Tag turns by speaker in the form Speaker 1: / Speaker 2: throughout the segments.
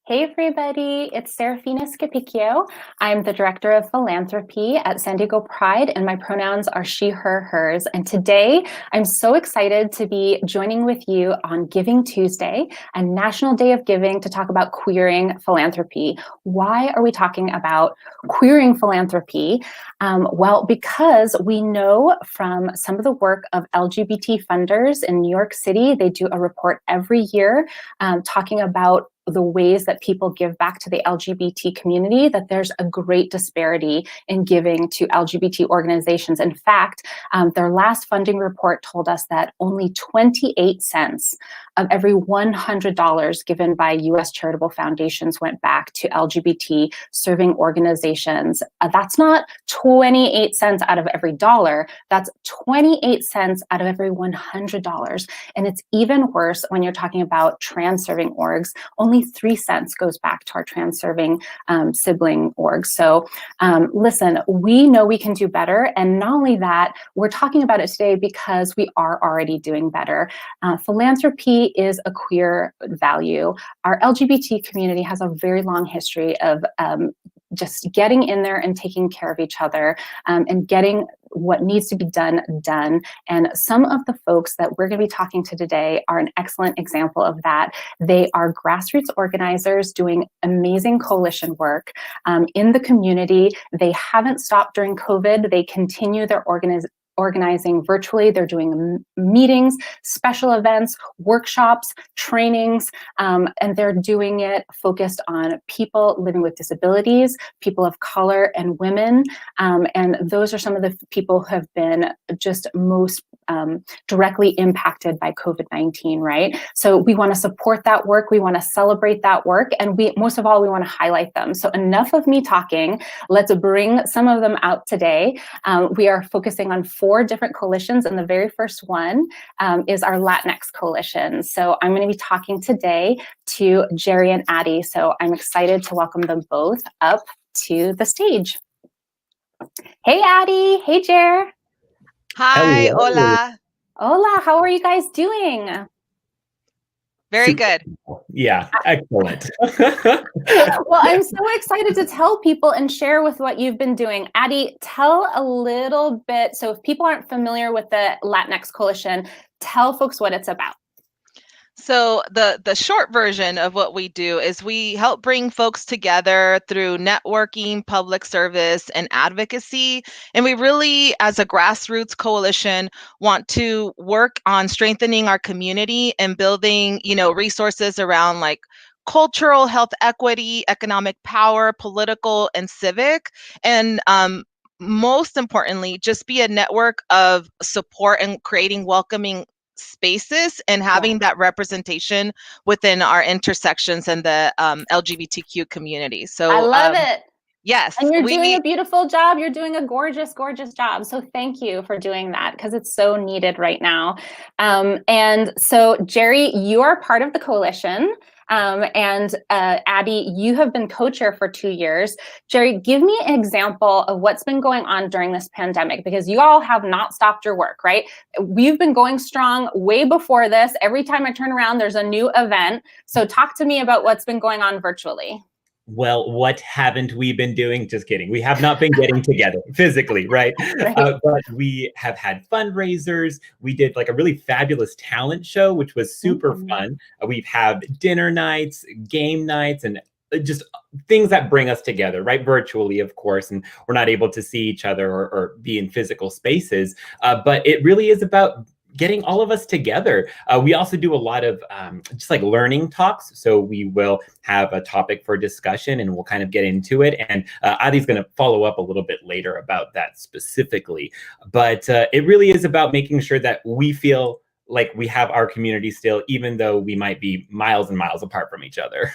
Speaker 1: Hey everybody, it's Serafina Scapicchio. I'm the Director of Philanthropy at San Diego Pride, and my pronouns are she, her, hers. And today, I'm so excited to be joining with you on Giving Tuesday, a National Day of Giving, to talk about queering philanthropy. Why are we talking about queering philanthropy? Well, because we know from some of the work of LGBT funders in New York City, they do a report every year talking about the ways that people give back to the LGBT community, that there's a great disparity in giving to LGBT organizations. In fact, their last funding report told us that only 28 cents of every $100 given by US charitable foundations went back to LGBT serving organizations. That's not 28 cents out of every dollar, that's 28 cents out of every $100. And it's even worse when you're talking about trans serving orgs. Only 3 cents goes back to our trans serving sibling orgs. So listen, we know we can do better. And not only that, we're talking about it today because we are already doing better. Philanthropy is a queer value. Our LGBT community has a very long history of just getting in there and taking care of each other and getting what needs to be done. And some of the folks that we're going to be talking to today are an excellent example of that. They are grassroots organizers doing amazing coalition work in the community. They haven't stopped during COVID. They continue their organizing virtually. They're doing meetings, special events, workshops, trainings, and they're doing it focused on people living with disabilities, people of color, and women. And those are some of the people who have been just most directly impacted by COVID-19, right? So we want to support that work. We want to celebrate that work. And most of all, we want to highlight them. So enough of me talking. Let's bring some of them out today. We are focusing on 4 different coalitions, and the very first one is our Latinx Coalition. So I'm going to be talking today to Jerry and Addie. So I'm excited to welcome them both up to the stage. Hey Addie, hey Jer.
Speaker 2: Hi,
Speaker 3: Hello.
Speaker 2: hola.
Speaker 1: Hola, how are you guys doing?
Speaker 2: Very good.
Speaker 3: Yeah, excellent.
Speaker 1: Well, I'm so excited to tell people and share with what you've been doing. Addie, tell a little bit. So if people aren't familiar with the Latinx Coalition, tell folks what it's about.
Speaker 2: So the short version of what we do is we help bring folks together through networking, public service, and advocacy. And we really, as a grassroots coalition, want to work on strengthening our community and building, resources around like cultural, health equity, economic power, political, and civic. And most importantly, just be a network of support and creating welcoming spaces and having that representation within our intersections and the LGBTQ community. So
Speaker 1: I love it.
Speaker 2: Yes.
Speaker 1: And you're doing a beautiful job. You're doing a gorgeous, gorgeous job. So thank you for doing that because it's so needed right now. And so Jerry, you are part of the coalition. And Addie, you have been co-chair for 2 years. Jerry, give me an example of what's been going on during this pandemic, because you all have not stopped your work, right? We've been going strong way before this. Every time I turn around, there's a new event. So talk to me about what's been going on virtually.
Speaker 3: Well, what haven't we been doing? Just kidding. We have not been getting together physically, right?
Speaker 1: Right.
Speaker 3: But we have had fundraisers. We did like a really fabulous talent show, which was super fun. We've had dinner nights, game nights, and just things that bring us together, right? Virtually, of course, and we're not able to see each other or be in physical spaces. But it really is about getting all of us together. We also do a lot of just like learning talks. So we will have a topic for discussion and we'll kind of get into it. And Adi's going to follow up a little bit later about that specifically. But it really is about making sure that we feel like we have our community still, even though we might be miles and miles apart from each other.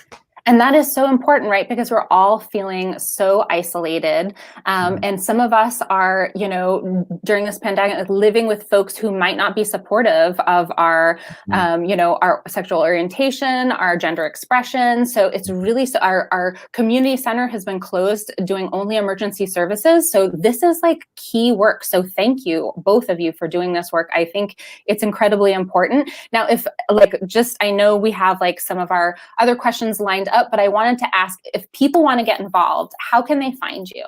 Speaker 1: And that is so important, right? Because we're all feeling so isolated. And some of us are, during this pandemic, living with folks who might not be supportive of our, our sexual orientation, our gender expression. So it's really, our community center has been closed doing only emergency services. So this is like key work. So thank you, both of you, for doing this work. I think it's incredibly important. Now, I know we have like some of our other questions lined up, but I wanted to ask, if people want to get involved, how can they find you?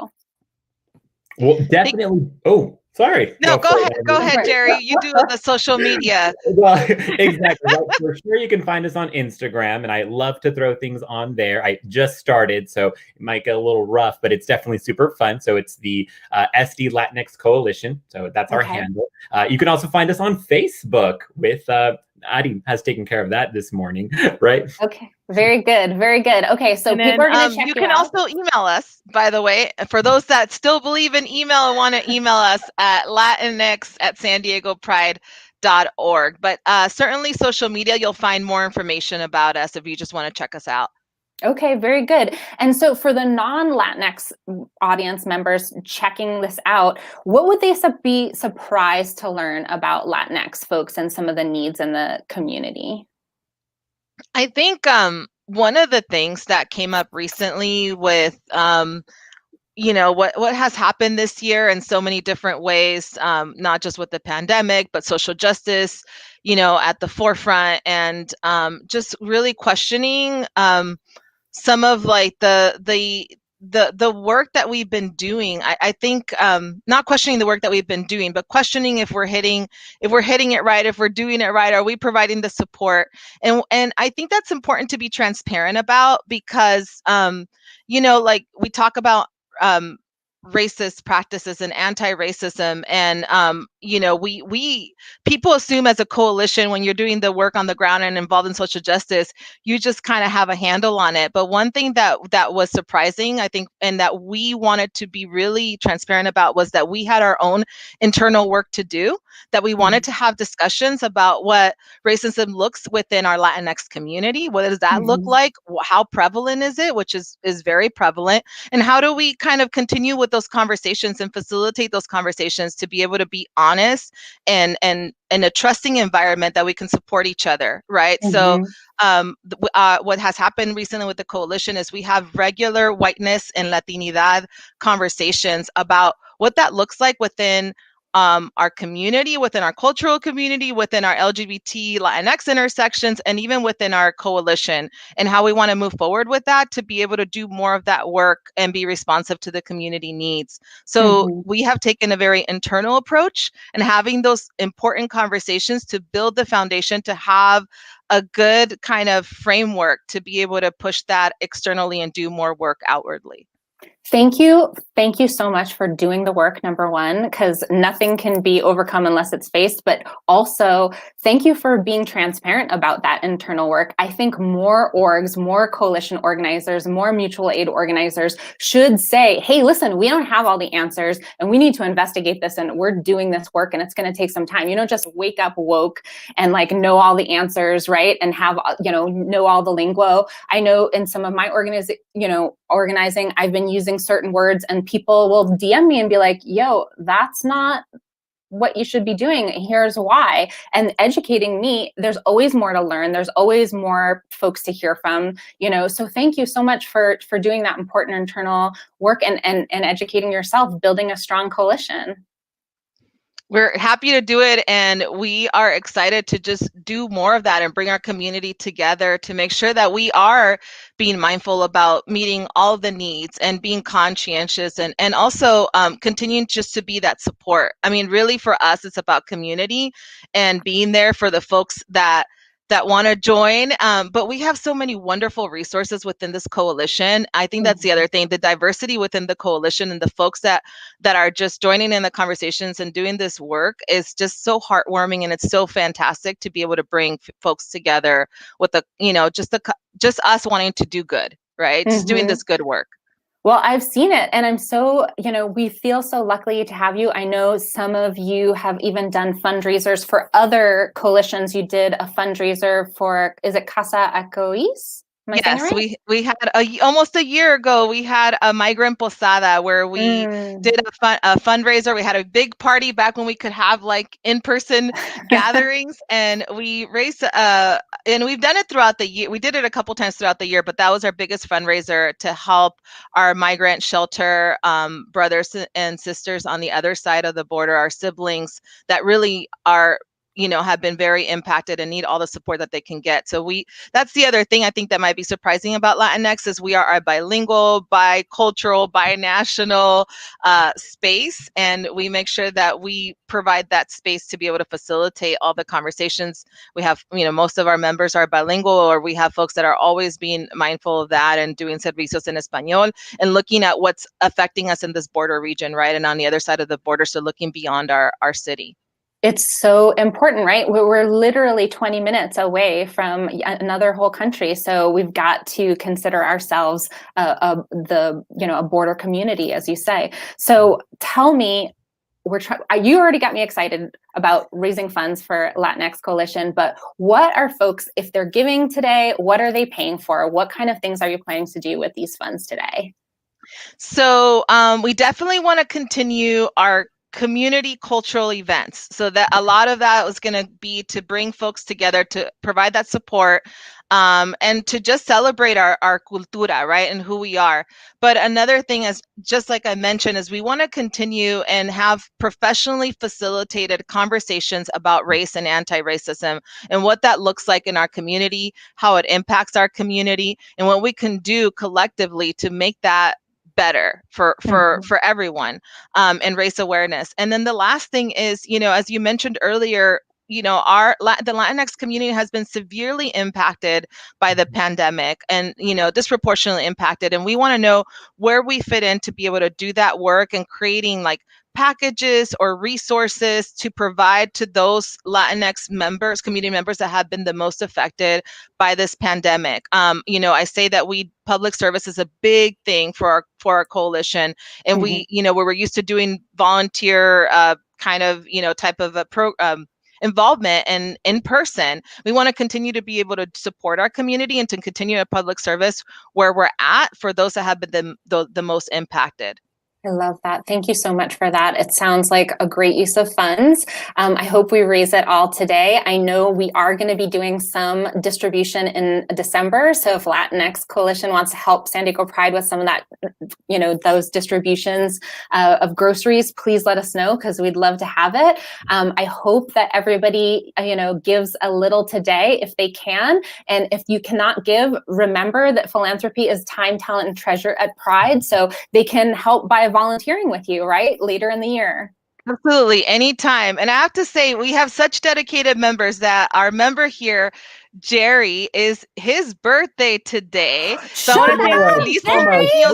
Speaker 3: Well, definitely. Oh, sorry.
Speaker 2: No, go ahead, Jerry. You do the social media.
Speaker 3: Well, exactly. Well, for sure, you can find us on Instagram, and I love to throw things on there. I just started, so it might get a little rough, but it's definitely super fun. So it's the SD Latinx Coalition. So that's our handle. You can also find us on Facebook with Adi has taken care of that this morning, right? Okay.
Speaker 1: Very good. Very good. Okay. So people are going to check
Speaker 2: you can
Speaker 1: out.
Speaker 2: Also email us, by the way, for those that still believe in email and want to email us at latinx@sandiegopride.org. But certainly social media, you'll find more information about us if you just want to check us out.
Speaker 1: Okay, very good. And so for the non-Latinx audience members checking this out, what would they be surprised to learn about Latinx folks and some of the needs in the community?
Speaker 2: I think one of the things that came up recently with what has happened this year in so many different ways, not just with the pandemic, but social justice, at the forefront, and just really questioning some of like the work that we've been doing. I think not questioning the work that we've been doing, but questioning if we're hitting it right, if we're doing it right, are we providing the support? And I think that's important to be transparent about, because like we talk about racist practices and anti-racism, and we people assume as a coalition, when you're doing the work on the ground and involved in social justice, you just kind of have a handle on it. But one thing that was surprising, I think, and that we wanted to be really transparent about, was that we had our own internal work to do, that we wanted to have discussions about what racism looks within our Latinx community. What does that look like? How prevalent is it? Which is very prevalent. And how do we kind of continue with those conversations and facilitate those conversations to be able to be honest and in a trusting environment that we can support each other, right? So what has happened recently with the coalition is we have regular whiteness and Latinidad conversations about what that looks like within our community, within our cultural community, within our LGBT Latinx intersections, and even within our coalition, and how we want to move forward with that to be able to do more of that work and be responsive to the community needs. So we have taken a very internal approach and having those important conversations to build the foundation to have a good kind of framework to be able to push that externally and do more work outwardly.
Speaker 1: Thank you. Thank you so much for doing the work, number one, because nothing can be overcome unless it's faced. But also, thank you for being transparent about that internal work. I think more orgs, more coalition organizers, more mutual aid organizers should say, hey, listen, we don't have all the answers and we need to investigate this, and we're doing this work and it's going to take some time. You don't just wake up woke and like know all the answers, right? And have, know all the lingo. I know in some of my organizing, I've been using certain words and people will DM me and be like, yo, that's not what you should be doing. Here's why. And educating me, there's always more to learn. There's always more folks to hear from, so thank you so much for doing that important internal work and educating yourself, building a strong coalition.
Speaker 2: We're happy to do it, and we are excited to just do more of that and bring our community together to make sure that we are being mindful about meeting all the needs and being conscientious, and also continuing just to be that support. I mean, really for us, it's about community and being there for the folks that want to join. But we have so many wonderful resources within this coalition. I think that's the other thing, the diversity within the coalition and the folks that are just joining in the conversations and doing this work is just so heartwarming, and it's so fantastic to be able to bring folks together with just us wanting to do good, right? Just doing this good work.
Speaker 1: Well, I've seen it, and I'm so, we feel so lucky to have you. I know some of you have even done fundraisers for other coalitions. You did a fundraiser for, is it Casa Acois?
Speaker 2: Yes, right? we had almost a year ago, we had a migrant posada where we did a fundraiser. We had a big party back when we could have like in-person gatherings, and we raised and we've done it throughout the year. We did it a couple times throughout the year, but that was our biggest fundraiser to help our migrant shelter brothers and sisters on the other side of the border, our siblings that really are have been very impacted and need all the support that they can get. So that's the other thing I think that might be surprising about Latinx is we are a bilingual, bicultural, binational space, and we make sure that we provide that space to be able to facilitate all the conversations. We have, most of our members are bilingual, or we have folks that are always being mindful of that and doing servicios en español and looking at what's affecting us in this border region, right? And on the other side of the border, so looking beyond our city.
Speaker 1: It's so important, right? We're literally 20 minutes away from another whole country. So we've got to consider ourselves a border community, as you say. So tell me, you already got me excited about raising funds for Latinx Coalition, but what are folks, if they're giving today, what are they paying for? What kind of things are you planning to do with these funds today?
Speaker 2: So we definitely want to continue our community cultural events, so that a lot of that was going to be to bring folks together to provide that support and to just celebrate our cultura, right, and who we are. But another thing is, just like I mentioned, is we want to continue and have professionally facilitated conversations about race and anti-racism and what that looks like in our community, how it impacts our community, and what we can do collectively to make that better for everyone, and race awareness. And then the last thing is, as you mentioned earlier, the Latinx community has been severely impacted by the pandemic, and disproportionately impacted. And we want to know where we fit in to be able to do that work and creating like packages or resources to provide to those Latinx members, community members that have been the most affected by this pandemic. I say that public service is a big thing for our coalition, and we, where we're used to doing volunteer kind of, type of a involvement and in person, we want to continue to be able to support our community and to continue a public service where we're at for those that have been the most impacted.
Speaker 1: I love that. Thank you so much for that. It sounds like a great use of funds. I hope we raise it all today. I know we are going to be doing some distribution in December. So if Latinx Coalition wants to help San Diego Pride with some of that, those distributions of groceries, please let us know, because we'd love to have it. I hope that everybody, gives a little today if they can. And if you cannot give, remember that philanthropy is time, talent, and treasure at Pride. So they can help by volunteering with you, right? Later in the year.
Speaker 2: Absolutely, anytime. And I have to say, we have such dedicated members that our member here, Jerry, is his birthday today.
Speaker 1: So Shut up, Jerry!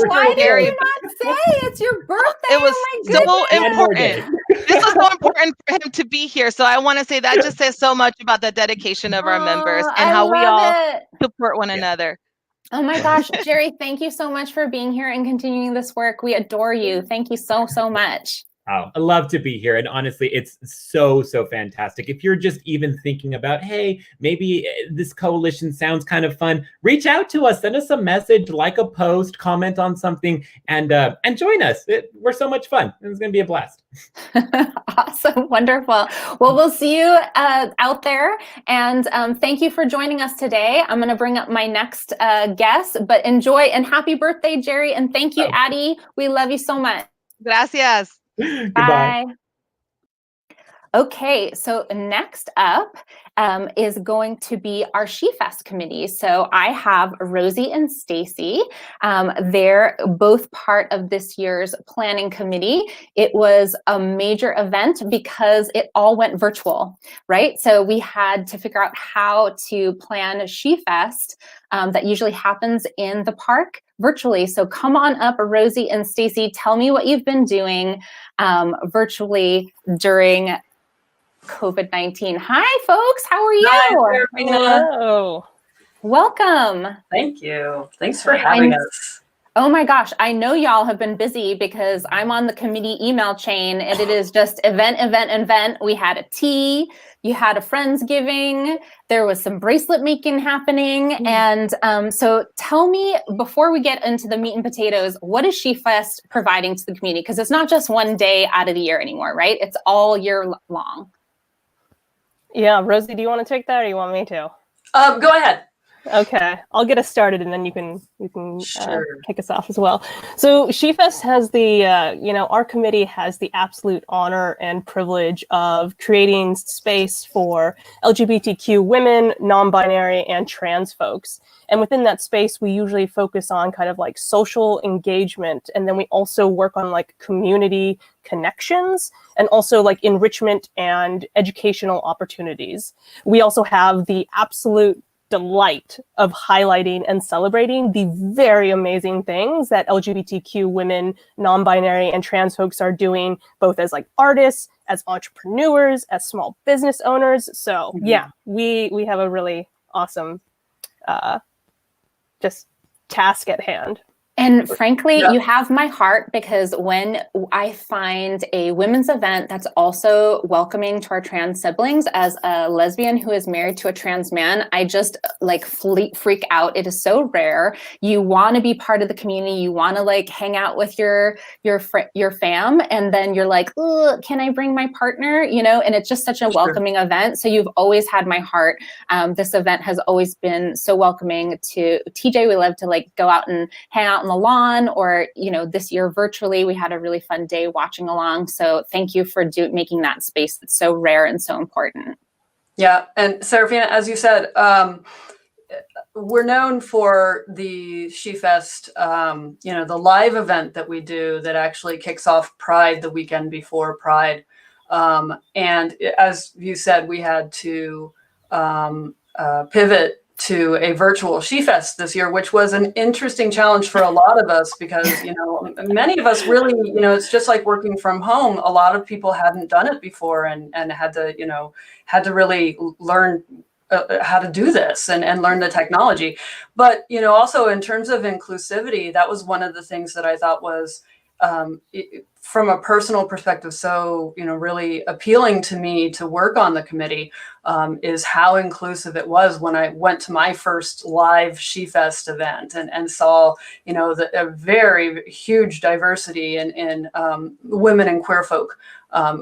Speaker 1: Why did you not say it's your birthday?
Speaker 2: It was so important. This was so important for him to be here. So I want to say that just says so much about the dedication of our members and how we all support one another.
Speaker 1: Oh my gosh, Jerry, thank you so much for being here and continuing this work. We adore you. Thank you so, so much.
Speaker 3: Oh, I love to be here. And honestly, it's so, so fantastic. If you're just even thinking about, hey, maybe this coalition sounds kind of fun, reach out to us, send us a message, like a post, comment on something, and join us. We're so much fun. It's going to be a blast.
Speaker 1: Awesome. Wonderful. Well, we'll see you out there. And thank you for joining us today. I'm going to bring up my next guest, but enjoy and happy birthday, Jerry. And thank you, Addie. We love you so much.
Speaker 2: Gracias.
Speaker 3: Goodbye.
Speaker 1: Bye. Okay, so next up is going to be our SheFest committee. So I have Rosie and Stacy. They're both part of this year's planning committee. It was a major event because it all went virtual, right? So we had to figure out how to plan a SheFest that usually happens in the park virtually. So come on up, Rosie and Stacy, tell me what you've been doing virtually during COVID-19. Hi, folks. How are you?
Speaker 4: Hi,
Speaker 5: Hello.
Speaker 1: Welcome.
Speaker 4: thank you. Thanks for having us.
Speaker 1: Oh my gosh, I know y'all have been busy because I'm on the committee email chain and it is just event. We had a tea, you had a Friendsgiving, there was some bracelet making happening. And so tell me, before we get into the meat and potatoes, what is SheFest providing to the community? Because it's not just one day out of the year anymore, right? It's all year long.
Speaker 5: Yeah, Rosie, do you want to take that or you want me to?
Speaker 4: Go ahead.
Speaker 5: Okay, I'll get us started and then you can
Speaker 4: Sure.
Speaker 5: kick us off as well. So SheFest has the, our committee has the absolute honor and privilege of creating space for LGBTQ women, non-binary, and trans folks. And within that space, we usually focus on kind of like social engagement. And then we also work on like community connections and also like enrichment and educational opportunities. We also have the absolute delight of highlighting and celebrating the very amazing things that LGBTQ women, non-binary, and trans folks are doing, both as like artists, as entrepreneurs, as small business owners. So yeah, we have a really awesome just task at hand.
Speaker 1: And frankly,
Speaker 4: Yeah.
Speaker 1: you have my heart, because when I find a women's event that's also welcoming to our trans siblings, as a lesbian who is married to a trans man, I just like freak out. It is so rare. You want to be part of the community. You want to like hang out with your fam, and then you're like, "Ugh, can I bring my partner?" You know, and it's just such a welcoming event. So you've always had my heart. This event has always been so welcoming to TJ. We love to like go out and hang out on the lawn, or this year virtually we had a really fun day watching along. So thank you for making that space that's so rare and so important.
Speaker 4: Yeah, and Serafina, as you said, we're known for the SheFest, the live event that we do that actually kicks off Pride the weekend before Pride. And as you said, we had to pivot to a virtual SheFest this year, which was an interesting challenge for a lot of us because, many of us really, it's just like working from home. A lot of people hadn't done it before and had to really learn how to do this and learn the technology. But, also in terms of inclusivity, that was one of the things that I thought was, from a personal perspective, so, really appealing to me to work on the committee, is how inclusive it was when I went to my first live SheFest event and saw, a very huge diversity in women and queer folk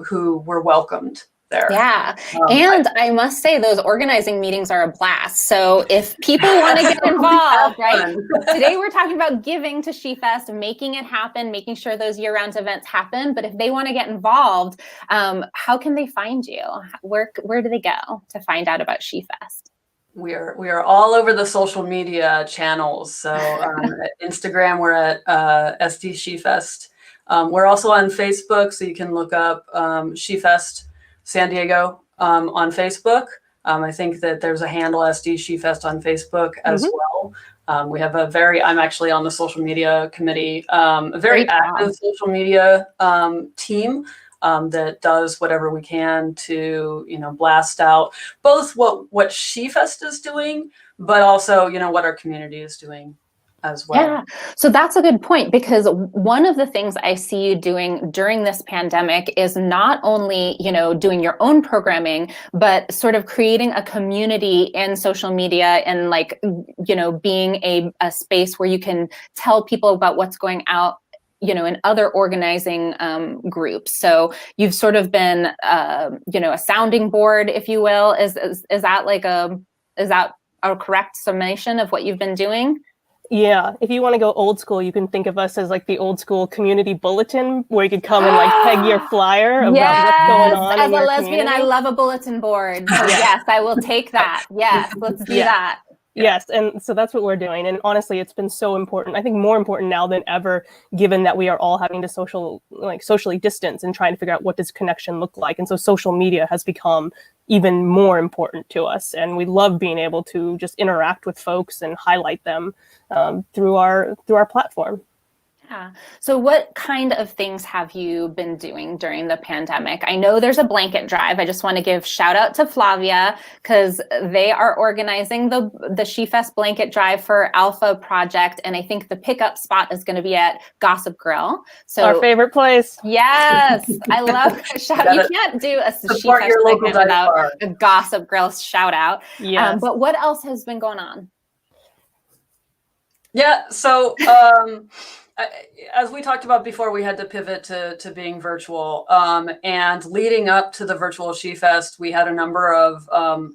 Speaker 4: who were welcomed there.
Speaker 1: Yeah. And I must say those organizing meetings are a blast. So if people want to get involved, right? Today we're talking about giving to SheFest, making it happen, making sure those year-round events happen. But if they want to get involved, how can they find you? Where do they go to find out about SheFest?
Speaker 4: We are all over the social media channels. So at Instagram, we're at SD SheFest. We're also on Facebook, so you can look up SheFest San Diego on Facebook. I think that there's a handle SD SheFest on Facebook as well. We have I'm actually on the social media committee, a very active social media team that does whatever we can to, blast out both what SheFest is doing, but also, what our community is doing as well.
Speaker 1: Yeah, so that's a good point, because one of the things I see you doing during this pandemic is not only, doing your own programming, but sort of creating a community in social media and like, being a space where you can tell people about what's going out, in other organizing groups. So you've sort of been, a sounding board, if you will. Is that a correct summation of what you've been doing?
Speaker 5: Yeah, if you want to go old school, you can think of us as like the old school community bulletin where you could come and like peg your flyer about what's going on
Speaker 1: As
Speaker 5: in
Speaker 1: a
Speaker 5: your
Speaker 1: lesbian,
Speaker 5: community.
Speaker 1: I love a bulletin board. So yes, I will take that. Yes, let's do that.
Speaker 5: Yes, and so that's what we're doing. And honestly, it's been so important. I think more important now than ever, given that we are all having to socially distance and trying to figure out what does connection look like. And so social media has become even more important to us. And we love being able to just interact with folks and highlight them through our platform.
Speaker 1: Yeah. So what kind of things have you been doing during the pandemic? I know there's a blanket drive. I just want to give shout out to Flavia because they are organizing the SheFest blanket drive for Alpha Project. And I think the pickup spot is going to be at Gossip Grill. So
Speaker 5: our favorite place.
Speaker 1: Yes. I love you can't do a SheFest segment without a Gossip Grill shout out.
Speaker 5: Yes.
Speaker 1: But what else has been going on?
Speaker 4: Yeah. So, as we talked about before, we had to pivot to being virtual. And leading up to the virtual SheFest, we had a number of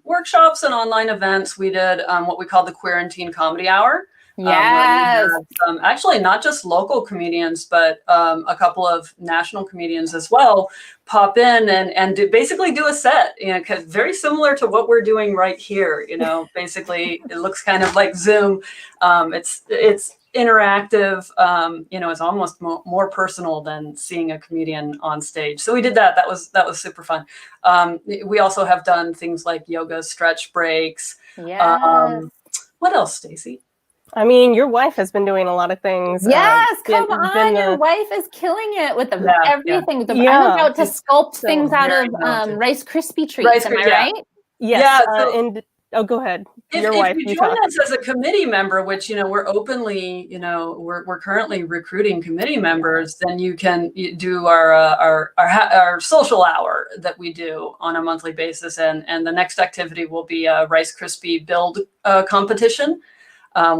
Speaker 4: workshops and online events. We did what we call the Quarantine Comedy Hour.
Speaker 1: Yes.
Speaker 4: Actually, not just local comedians, but a couple of national comedians as well pop in and basically do a set, very similar to what we're doing right here. Basically, it looks kind of like Zoom. It's interactive, it's almost more personal than seeing a comedian on stage. So we did that. That was super fun. We also have done things like yoga stretch breaks.
Speaker 1: Yes.
Speaker 4: What else, Stacey?
Speaker 5: I mean, your wife has been doing a lot of things.
Speaker 1: Yes, come on. Your wife is killing it with everything.
Speaker 5: Yeah.
Speaker 1: I'm about to sculpt things out of Rice Krispie treats. Am I right?
Speaker 5: Yes.
Speaker 4: Yeah.
Speaker 5: Go ahead.
Speaker 4: If you join us as a committee member, which we're openly, we're currently recruiting committee members, then you can do our social hour that we do on a monthly basis, and the next activity will be a Rice Krispie build competition,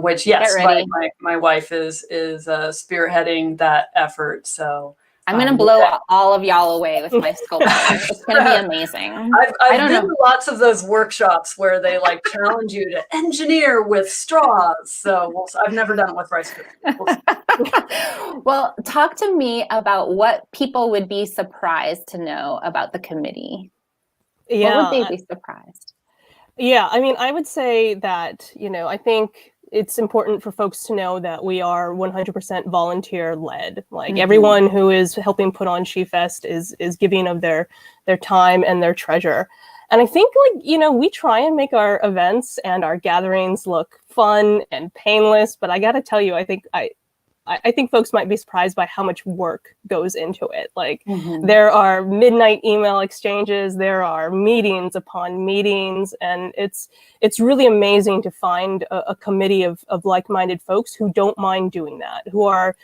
Speaker 4: which my wife is spearheading that effort. So.
Speaker 1: I'm going to blow all of y'all away with my sculpture. It's going to be amazing.
Speaker 4: I've been to lots of those workshops where they challenge you to engineer with straws. So I've never done it with Rice Krispies.
Speaker 1: Well, talk to me about what people would be surprised to know about the committee.
Speaker 5: Yeah.
Speaker 1: What would they be surprised?
Speaker 5: Yeah, I mean, I would say that, I think it's important for folks to know that we are 100% volunteer led. Like everyone who is helping put on SheFest is giving of their time and their treasure. And I think we try and make our events and our gatherings look fun and painless, but I got to tell you, I think folks might be surprised by how much work goes into it. There are midnight email exchanges, there are meetings upon meetings, and it's really amazing to find a committee of like-minded folks who don't mind doing that, who are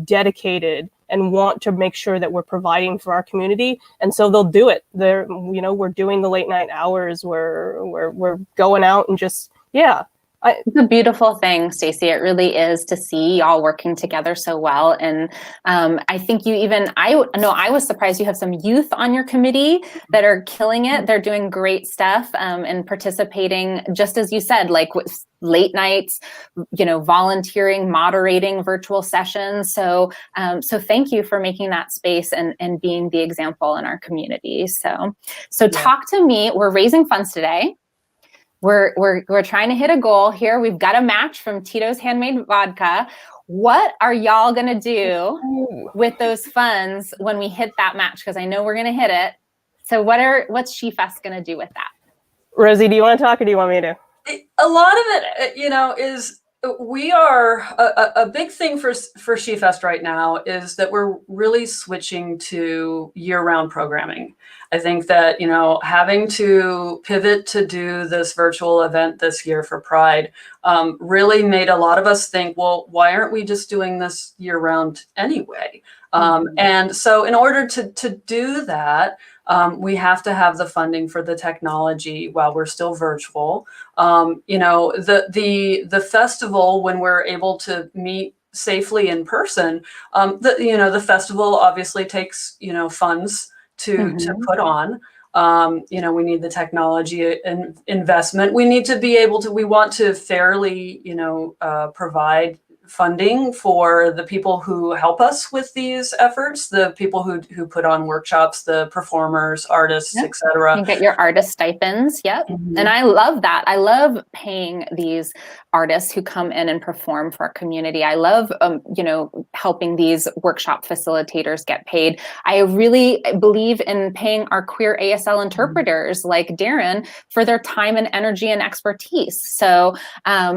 Speaker 5: dedicated and want to make sure that we're providing for our community, and so they'll do it. We're doing the late night hours, we're going out and just
Speaker 1: it's a beautiful thing, Stacey. It really is to see y'all working together so well. And I think I was surprised you have some youth on your committee that are killing it. They're doing great stuff and participating, just as you said, with late nights, volunteering, moderating virtual sessions. So thank you for making that space and being the example in our community. So talk to me. We're raising funds today. We're trying to hit a goal here. We've got a match from Tito's Handmade Vodka. What are y'all gonna do with those funds when we hit that match? Because I know we're gonna hit it. So what's SheFest gonna do with that?
Speaker 5: Rosie, do you want to talk or do you want me to?
Speaker 4: A lot of it, is we are a big thing for SheFest right now is that we're really switching to year-round programming. I think that, having to pivot to do this virtual event this year for Pride really made a lot of us think, well, why aren't we just doing this year-round anyway? And so in order to do that, we have to have the funding for the technology while we're still virtual. The festival, when we're able to meet safely in person, the festival obviously takes, funds to put on. You know, we need the technology investment. We need to be able to, we want to fairly, you know, provide funding for the people who help us with these efforts, the people who put on workshops, the performers, artists,
Speaker 1: Yep.
Speaker 4: etc.
Speaker 1: You get your artist stipends. Yep. And I love that. I love paying these artists who come in and perform for our community. I love, you know, helping these workshop facilitators get paid. I really believe in paying our queer ASL interpreters like Darren for their time and energy and expertise. So,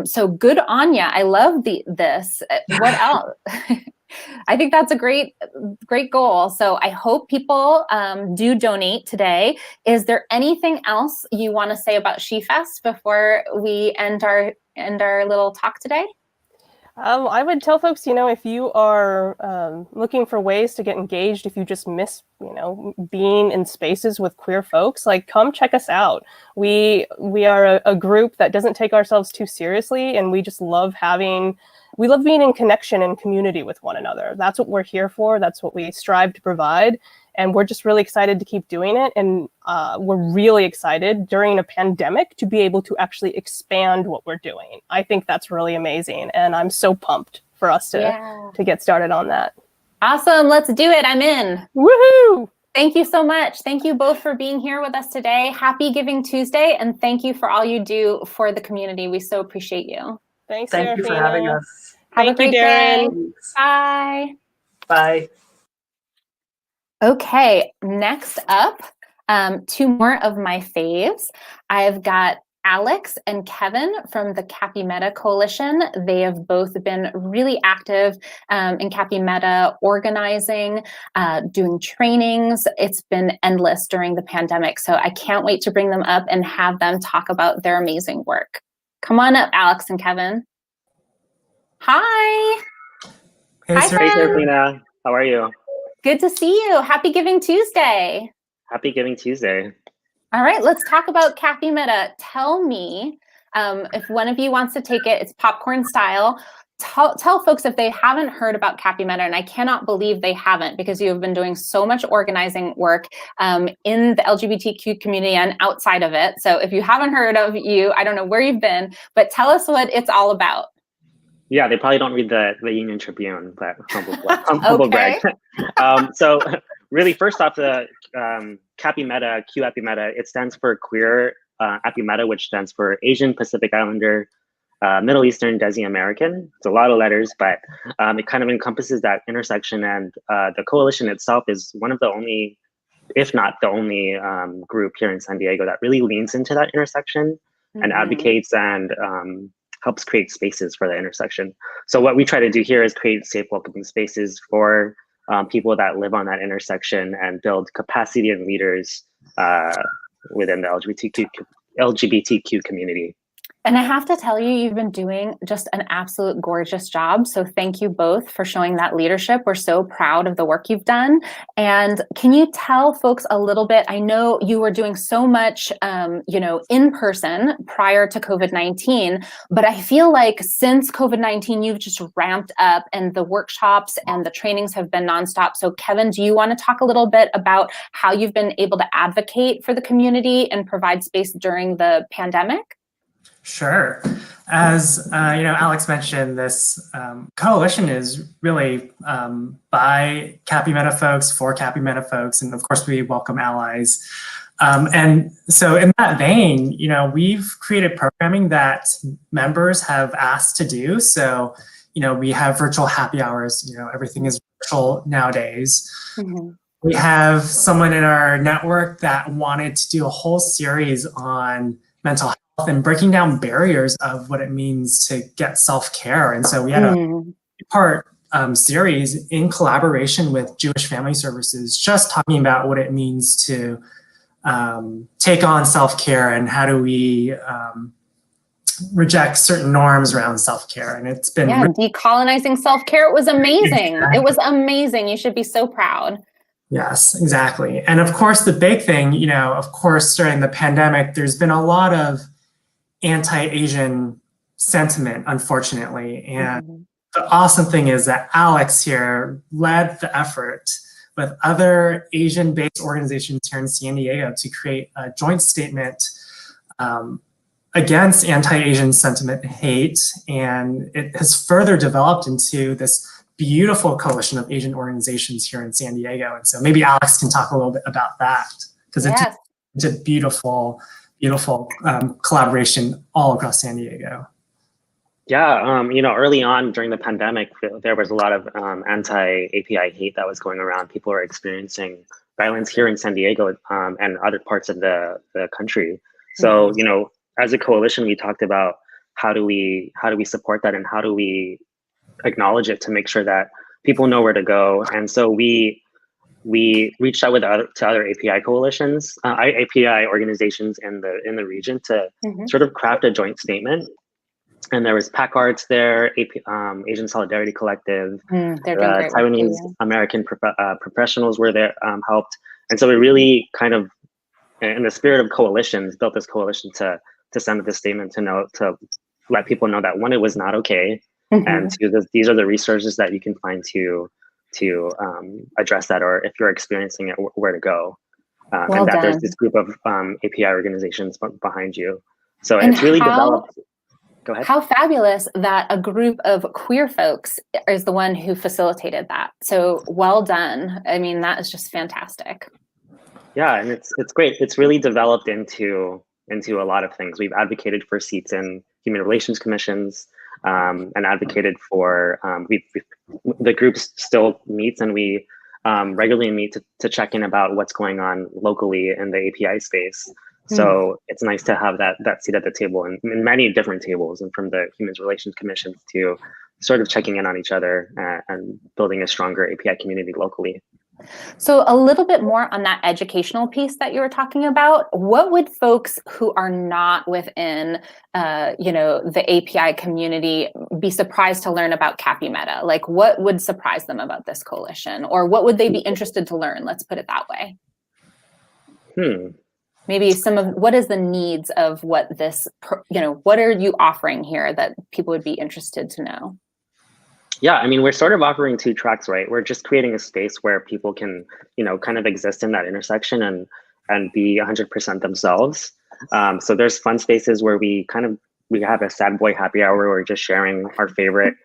Speaker 1: so good on ya. I love this. What else? I think that's a great goal. So I hope people do donate today. Is there anything else you want to say about SheFest before we end our little talk today?
Speaker 5: I would tell folks, you know, if you are looking for ways to get engaged, if you just miss, you know, being in spaces with queer folks, like come check us out. We are a group that doesn't take ourselves too seriously, and we just love being in connection and community with one another. That's what we're here for. That's what we strive to provide. And we're just really excited to keep doing it. And we're really excited during a pandemic to be able to actually expand what we're doing. I think that's really amazing. And I'm so pumped for us to get started on that.
Speaker 1: Awesome. Let's do it. I'm in.
Speaker 5: Woohoo!
Speaker 1: Thank you so much. Thank you both for being here with us today. Happy Giving Tuesday. And thank you for all you do for the community. We so appreciate you.
Speaker 5: Thanks,
Speaker 4: Thank you for having us.
Speaker 1: Have a great day.
Speaker 4: Thanks.
Speaker 1: Bye.
Speaker 4: Bye.
Speaker 1: Okay, next up, two more of my faves. I've got Alex and Kevin from the QAPIMEDA Coalition. They have both been really active in QAPIMEDA, organizing, doing trainings. It's been endless during the pandemic, so I can't wait to bring them up and have them talk about their amazing work. Come on up, Alex and Kevin. Hi.
Speaker 6: Hey,
Speaker 1: Hi,
Speaker 6: Serafina. How are you?
Speaker 1: Good to see you. Happy Giving Tuesday.
Speaker 6: Happy Giving Tuesday.
Speaker 1: All right, let's talk about QAPIMEDA. Tell me, if one of you wants to take it, it's popcorn style. Tell folks if they haven't heard about QAPIMEDA, and I cannot believe they haven't, because you have been doing so much organizing work in the LGBTQ community and outside of it. So if you haven't heard of you, I don't know where you've been, but tell us what it's all about.
Speaker 6: Yeah, they probably don't read the Union Tribune, but humble brag. So really, first off, the QAPIMEDA, it stands for Queer APIMEDA, which stands for Asian Pacific Islander Middle Eastern Desi American. It's a lot of letters, but it kind of encompasses that intersection. And the coalition itself is one of the only, if not the only group here in San Diego that really leans into that intersection and advocates and helps create spaces for the intersection. So what we try to do here is create safe, welcoming spaces for people that live on that intersection and build capacity and leaders within the LGBTQ community.
Speaker 1: And I have to tell you, you've been doing just an absolute gorgeous job. So thank you both for showing that leadership. We're so proud of the work you've done. And can you tell folks a little bit, I know you were doing so much, you know, in person prior to COVID-19, but I feel like since COVID-19, you've just ramped up and the workshops and the trainings have been nonstop. So Kevin, do you want to talk a little bit about how you've been able to advocate for the community and provide space during the pandemic?
Speaker 7: Sure. As you know, Alex mentioned, this coalition is really by QAPIMEDA folks, for QAPIMEDA folks, and of course we welcome allies. And so in that vein, you know, we've created programming that members have asked to do. So, you know, we have virtual happy hours, you know, everything is virtual nowadays. We have someone in our network that wanted to do a whole series on mental health and breaking down barriers of what it means to get self-care. And so we had a part series in collaboration with Jewish Family Services, just talking about what it means to take on self-care and how do we reject certain norms around self-care. And it's been
Speaker 1: decolonizing self-care. It was amazing. Exactly. It was amazing. You should be so proud.
Speaker 7: Yes, exactly. And of course, the big thing, you know, of course, during the pandemic, there's been a lot of anti-Asian sentiment, unfortunately. And the awesome thing is that Alex here led the effort with other Asian-based organizations here in San Diego to create a joint statement against anti-Asian sentiment and hate. And it has further developed into this beautiful coalition of Asian organizations here in San Diego. And so maybe Alex can talk a little bit about that, because
Speaker 1: Yes.
Speaker 7: it's a beautiful, beautiful collaboration all across San Diego.
Speaker 6: Yeah, early on during the pandemic, there was a lot of anti-API hate that was going around. People were experiencing violence here in San Diego and other parts of the country. So, as a coalition, we talked about how do we support that, and how do we acknowledge it to make sure that people know where to go. And so we reached out to other API coalitions, API organizations in the region to sort of craft a joint statement. And there was PACARDS there, Asian Solidarity Collective, Taiwanese American professionals were there, helped. And so we really kind of, in the spirit of coalitions, built this coalition to send this statement to let people know that, one, it was not okay, and two, these are the resources that you can find to address that, or if you're experiencing it, where to go, and that there's this group of API organizations behind you. So it's really developed. Go ahead.
Speaker 1: How fabulous that a group of queer folks is the one who facilitated that. So well done. I mean, that is just fantastic.
Speaker 6: Yeah, and it's great. It's really developed into a lot of things. We've advocated for seats in human relations commissions, and advocated for, the group still meets, and we regularly meet to check in about what's going on locally in the API space. So it's nice to have that seat at the table, and many different tables, and from the human relations commissions to sort of checking in on each other and building a stronger API community locally.
Speaker 1: So a little bit more on that educational piece that you were talking about. What would folks who are not within, the API community be surprised to learn about QAPIMEDA? Like, what would surprise them about this coalition, or what would they be interested to learn? Let's put it that way. Maybe what is the needs of what this, what are you offering here that people would be interested to know?
Speaker 6: Yeah, I mean, we're sort of offering two tracks, right? We're just creating a space where people can, kind of exist in that intersection and be 100% themselves. So there's fun spaces where we have a sad boy happy hour where we're just sharing our favorite,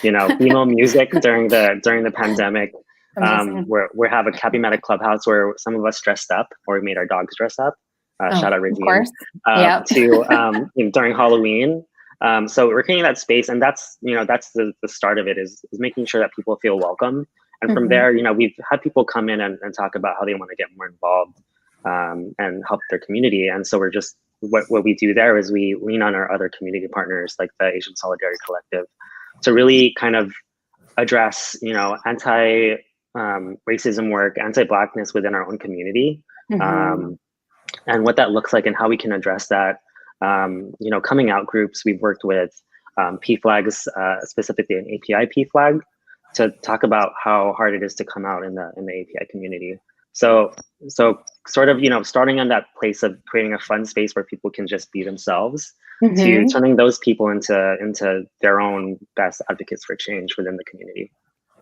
Speaker 6: emo music during the pandemic. We have a QAPIMEDA clubhouse where some of us dressed up, or we made our dogs dress up. Shout out Regine. Of course. During Halloween. So we're creating that space, and that's the start of it is making sure that people feel welcome. And from there, we've had people come in and talk about how they want to get more involved and help their community. And so we're just, what we do there is we lean on our other community partners like the Asian Solidarity Collective to really kind of address, anti-racism work, anti-Blackness within our own community, and what that looks like and how we can address that. Coming out groups, we've worked with PFLAGs, specifically an API PFLAG, to talk about how hard it is to come out in the API community. So sort of, starting on that place of creating a fun space where people can just be themselves, to turning those people into their own best advocates for change within the community.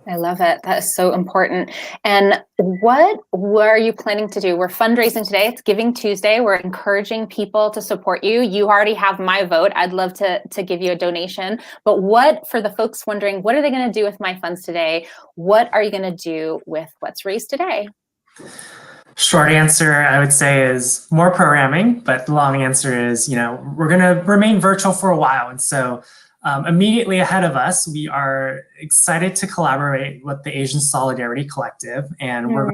Speaker 1: I love it. That is so important. And what are you planning to do? We're fundraising today. It's Giving Tuesday. We're encouraging people to support you. You already have my vote. I'd love to give you a donation. But for the folks wondering, what are they going to do with my funds today? What are you going to do with what's raised today?
Speaker 7: Short answer, I would say, is more programming. But the long answer is, we're going to remain virtual for a while. And so immediately ahead of us, we are excited to collaborate with the Asian Solidarity Collective, and we're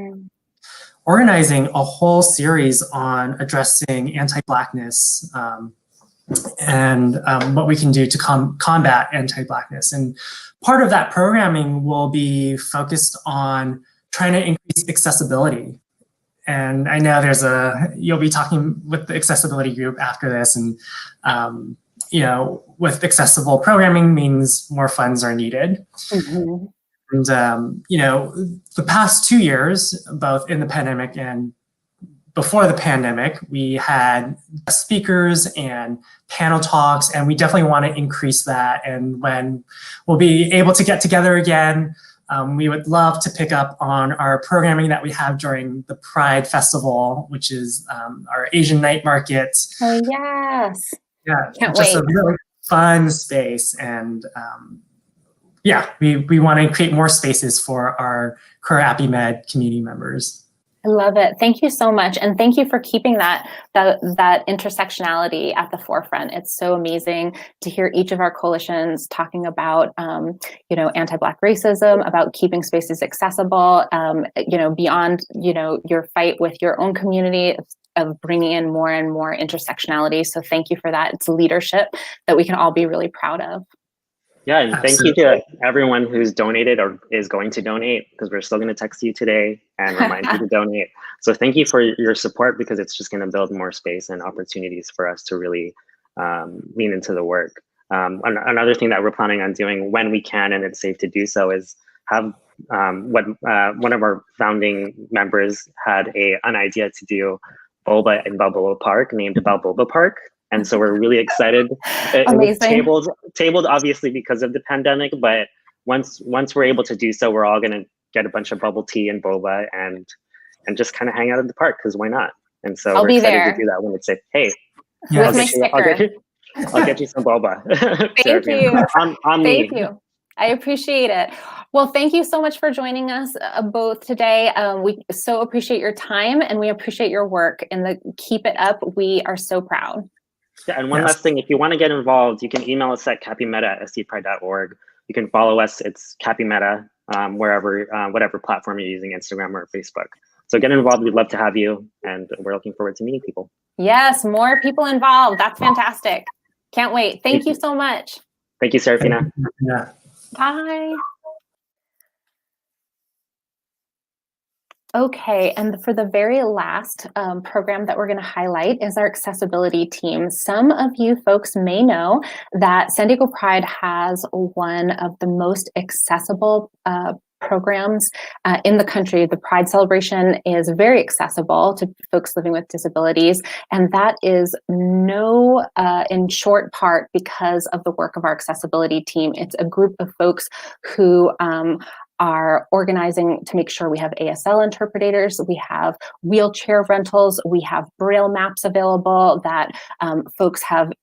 Speaker 7: organizing a whole series on addressing anti-Blackness and what we can do to combat anti-Blackness. And part of that programming will be focused on trying to increase accessibility. And I know you'll be talking with the accessibility group after this, and with accessible programming means more funds are needed. And, the past 2 years, both in the pandemic and before the pandemic, we had speakers and panel talks, and we definitely want to increase that. And when we'll be able to get together again, we would love to pick up on our programming that we have during the Pride Festival, which is our Asian night market.
Speaker 1: Oh, yes.
Speaker 7: Yeah,
Speaker 1: Can't
Speaker 7: just
Speaker 1: wait.
Speaker 7: a really fun space. And yeah, we want to create more spaces for our QAPIMED community members.
Speaker 1: I love it. Thank you so much. And thank you for keeping that intersectionality at the forefront. It's so amazing to hear each of our coalitions talking about, anti-Black racism, about keeping spaces accessible, beyond, your fight with your own community of bringing in more and more intersectionality. So thank you for that. It's leadership that we can all be really proud of.
Speaker 6: Yeah, and thank you to everyone who's donated or is going to donate, because we're still going to text you today and remind you to donate. So thank you for your support, because it's just going to build more space and opportunities for us to really lean into the work. Another thing that we're planning on doing when we can, and it's safe to do so, is have one of our founding members had an idea to do boba in Balboa Park named Balboa Park. And so we're really excited. It was tabled obviously because of the pandemic, but once we're able to do so, we're all gonna get a bunch of bubble tea and boba and just kind of hang out at the park, because why not? And so we're excited to do that when it's safe. Hey,
Speaker 1: with my sticker.
Speaker 6: I'll get you some boba.
Speaker 1: Thank you.
Speaker 6: Thank
Speaker 1: you. I appreciate it. Well, thank you so much for joining us both today. We so appreciate your time, and we appreciate your work, and keep it up. We are so proud.
Speaker 6: Yeah, and one last thing, if you want to get involved, you can email us at QAPIMEDA@scpride.org. You can follow us, it's QAPIMEDA, whatever platform you're using, Instagram or Facebook. So get involved, we'd love to have you, and we're looking forward to meeting people.
Speaker 1: Yes, more people involved. That's fantastic. Can't wait. Thank you so much.
Speaker 6: Thank you, Serafina.
Speaker 7: Yeah.
Speaker 1: Bye. Okay, and for the very last program that we're going to highlight is our accessibility team. Some of you folks may know that San Diego Pride has one of the most accessible programs in the country. The Pride celebration is very accessible to folks living with disabilities, and that is in short part because of the work of our accessibility team. It's a group of folks who are organizing to make sure we have ASL interpreters, we have wheelchair rentals, we have Braille maps available that folks have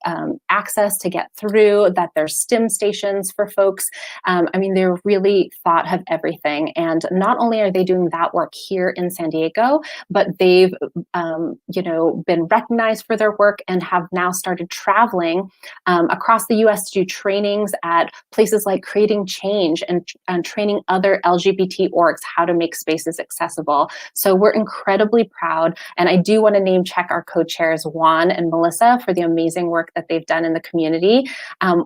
Speaker 1: access to get through, that there's STEM stations for folks. They're really thought of everything. And not only are they doing that work here in San Diego, but they've been recognized for their work and have now started traveling across the US to do trainings at places like Creating Change and training other LGBT orgs how to make spaces accessible. So we're incredibly proud. And I do want to name check our co-chairs, Juan and Melissa, for the amazing work that they've done in the community.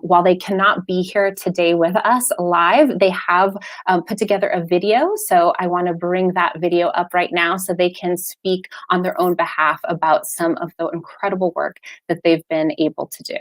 Speaker 1: While they cannot be here today with us live, they have put together a video. So I want to bring that video up right now so they can speak on their own behalf about some of the incredible work that they've been able to do.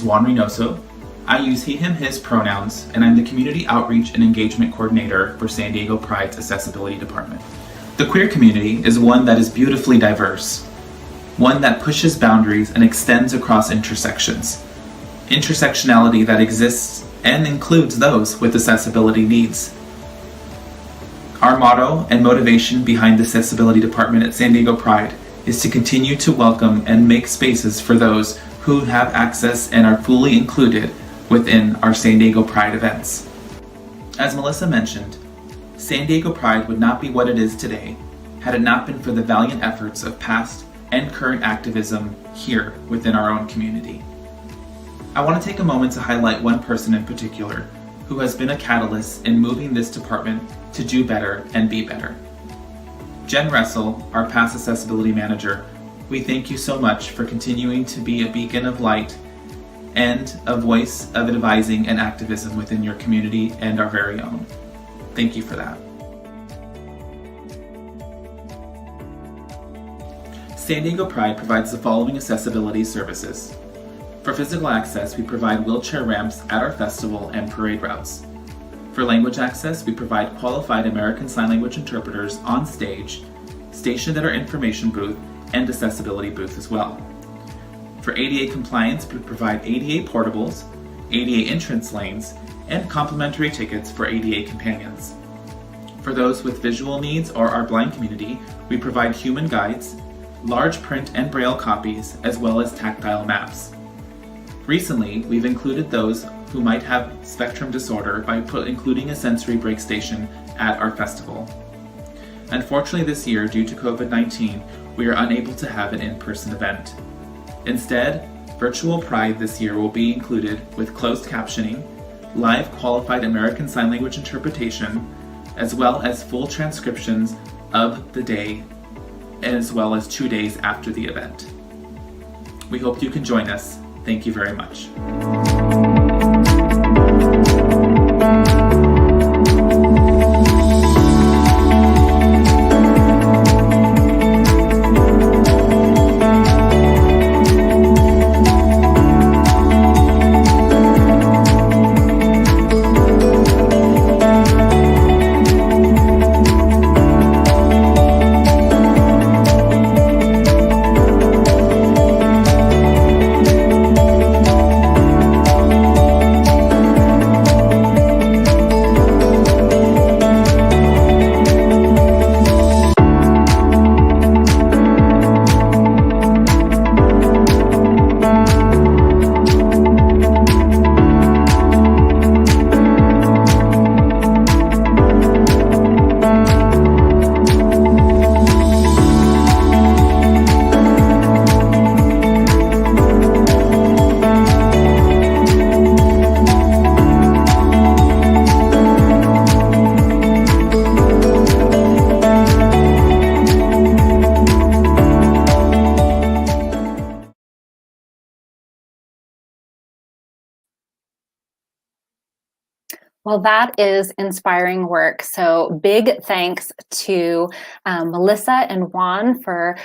Speaker 8: Juan Reynoso. I use he, him, his pronouns, and I'm the Community Outreach and Engagement Coordinator for San Diego Pride's Accessibility Department. The queer community is one that is beautifully diverse, one that pushes boundaries and extends across intersections. Intersectionality that exists and includes those with accessibility needs. Our motto and motivation behind the Accessibility Department at San Diego Pride is to continue to welcome and make spaces for those who have access and are fully included within our San Diego Pride events. As Melissa mentioned, San Diego Pride would not be what it is today had it not been for the valiant efforts of past and current activism here within our own community. I want to take a moment to highlight one person in particular who has been a catalyst in moving this department to do better and be better. Jen Russell, our past accessibility manager, we thank you so much for continuing to be a beacon of light and a voice of advising and activism within your community and our very own. Thank you for that. San Diego Pride provides the following accessibility services. For physical access, we provide wheelchair ramps at our festival and parade routes. For language access, we provide qualified American Sign Language interpreters on stage, stationed at our information booth and accessibility booth as well. For ADA compliance, we provide ADA portables, ADA entrance lanes, and complimentary tickets for ADA companions. For those with visual needs or our blind community, we provide human guides, large print and braille copies, as well as tactile maps. Recently, we've included those who might have spectrum disorder by including a sensory break station at our festival. Unfortunately this year, due to COVID-19, we are unable to have an in-person event. Instead, virtual Pride this year will be included with closed captioning, live qualified American Sign Language interpretation, as well as full transcriptions of the day, as well as 2 days after the event. We hope you can join us. Thank you very much.
Speaker 1: Well, that is inspiring work. So big thanks to Melissa and Juan for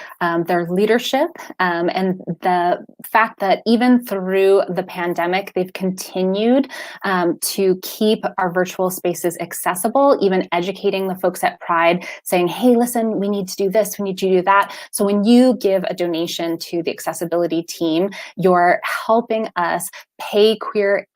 Speaker 1: their leadership and the fact that even through the pandemic, they've continued to keep our virtual spaces accessible, even educating the folks at Pride, saying, hey, listen, we need to do this, we need to do that. So when you give a donation to the accessibility team, you're helping us pay queer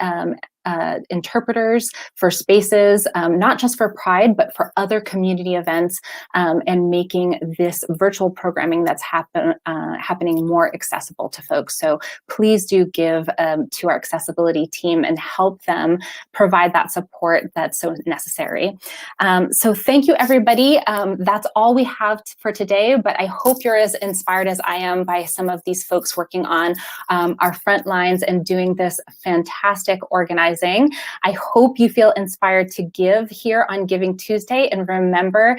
Speaker 1: interpreters for spaces, not just for Pride, but for other community events, and making this virtual programming that's happening more accessible to folks. So please do give to our accessibility team and help them provide that support that's so necessary. So thank you, everybody. That's all we have for today, but I hope you're as inspired as I am by some of these folks working on our front lines and doing this fantastic organizing. I hope you feel inspired to give here on Giving Tuesday. And remember,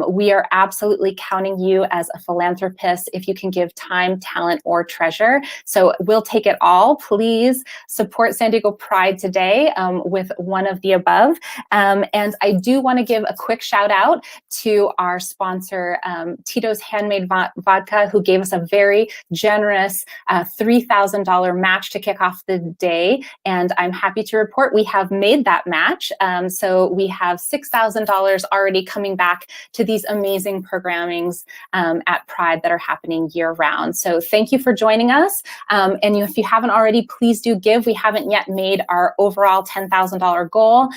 Speaker 1: we are absolutely counting you as a philanthropist if you can give time, talent, or treasure. So we'll take it all. Please support San Diego Pride today with one of the above. And I do want to give a quick shout out to our sponsor, Tito's Handmade Vodka, who gave us a very generous $3,000 match to kick off the day. And I'm happy to report we have made that match. So we have $6,000 already coming back to these amazing programmings at Pride that are happening year round. So thank you for joining us. And if you haven't already, please do give. We haven't yet made our overall $10,000 goal.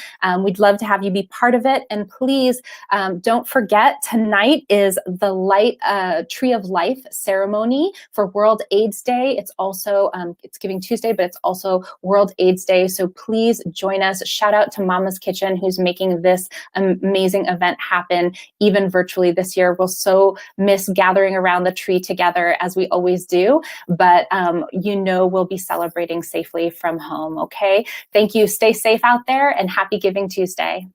Speaker 1: We'd love to have you be part of it. And please don't forget, tonight is the Tree of Life ceremony for World AIDS Day. It's also, it's Giving Tuesday, but it's also World AIDS Day. So please join us. Shout out to Mama's Kitchen, who's making this amazing event happen, even virtually this year. We'll so miss gathering around the tree together as we always do, but we'll be celebrating safely from home, okay? Thank you. Stay safe out there, and happy Giving Tuesday.